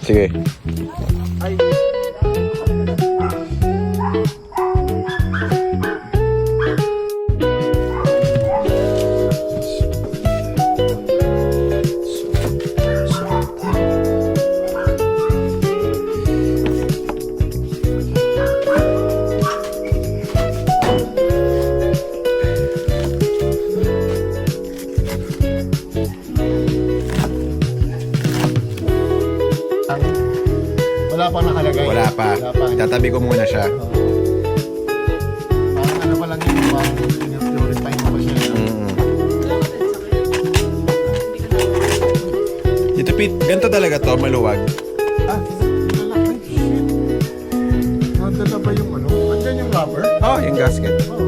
Sige. Wala pa nakalagay. Wala pa. Tatabi ko muna siya. Parang ano pa lang yun, parang purify mo pa siya. Dito Pete, ganito talaga to, maluwag. Ah, wala. Ay, shit. Nadala ba yung ano? Andyan yung rubber? Oh, yung gasket. Oo.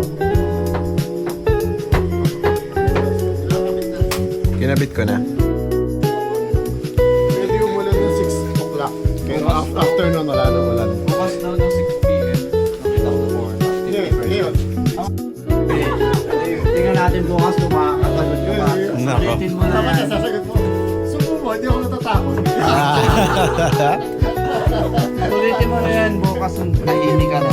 Kinabit ko na. Pwede yung mula ng 6 o'clock. Pero after nun, wala na wala. Bukas daw ng 6 p.m. Nakita ko na 4. Ngayon. Tingnan natin bukas kung makakasagot ka pa. Nako. Ulitin mo na Tama yan. na, sasagot mo. Subo mo, hindi ako natatakot. Ulitin mo na yan bukas kung kainin ka na.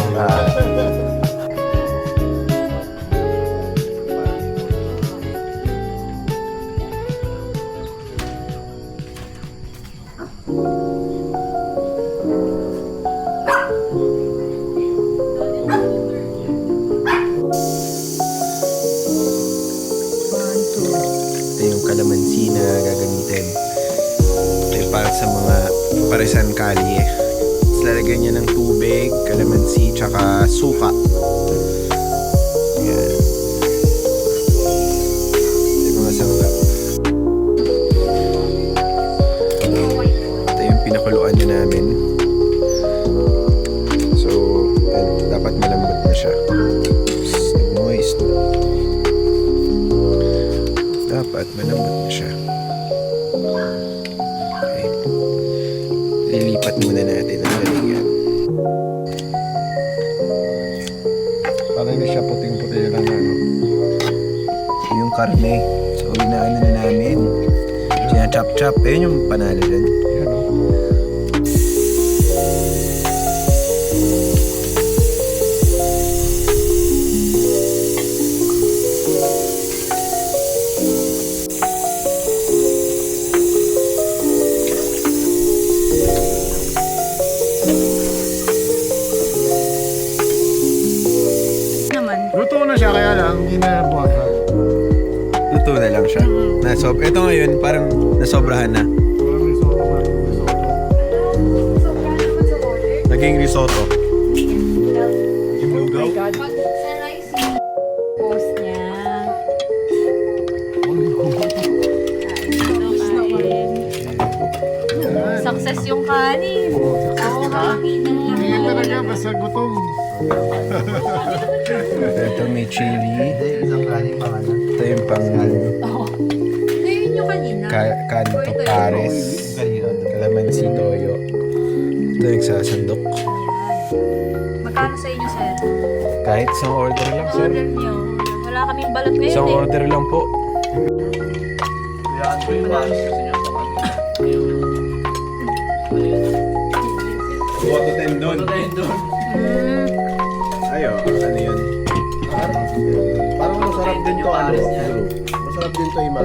Ito yung kalamansi na gagamitin. Ito yung para sa mga parisan kali. Tapos lalagyan niya ng tubig, kalamansi, tsaka suka. Yan. Ito yung mga sangkap. Ito yung pinakuluan niya namin. So, yan, dapat malambot na siya. Oops, moist. Dapat malambot na siya. Okay. Lilipat muna natin ang galingan. Parang hindi siya puting-puti lang ano. Yung karne. So, inaano na namin. Sinachop-chop. Ayun yung panalo dyan. Yan o. Naman. Luto na siya kaya lang, hindi na buhat. Luto na lang siya. Ito ngayon, parang nasobrahan na. Parang risotto nga. Risotto. Naging risotto. Yung lugaw? Post niya. Yan. Success yung kanin. Oo, kakakinan lang. Hindi talaga, basta gutom. Ito may chili. Isang kanin mga na. Ito yung pang Oo. Ngayon yung kanina. kanto pares. Kalamansi toyo. Ito yung sasandok. Magkano sa inyo, sir? Kahit isang order lang, sir. Order niyo. Wala kaming balot ngayon Isang eh. order lang po. Yan, so yung pares kasi niya sa kanina. Buwato tendon. Ano tayo doon? Ayo, ano yun? Parang masarap din to, ano? Pares niya. Masarap din to, ima.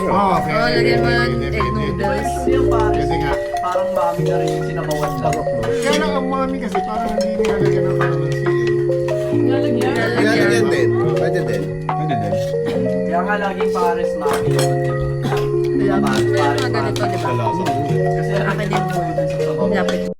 Oo, okay. Oh, lagyan mo ng Pwede, egg pwede. noodles. Kasi yung pares, Pwede nga. parang mami na rin yung sinabawan lang. Kaya lang ang mami kasi parang hindi nila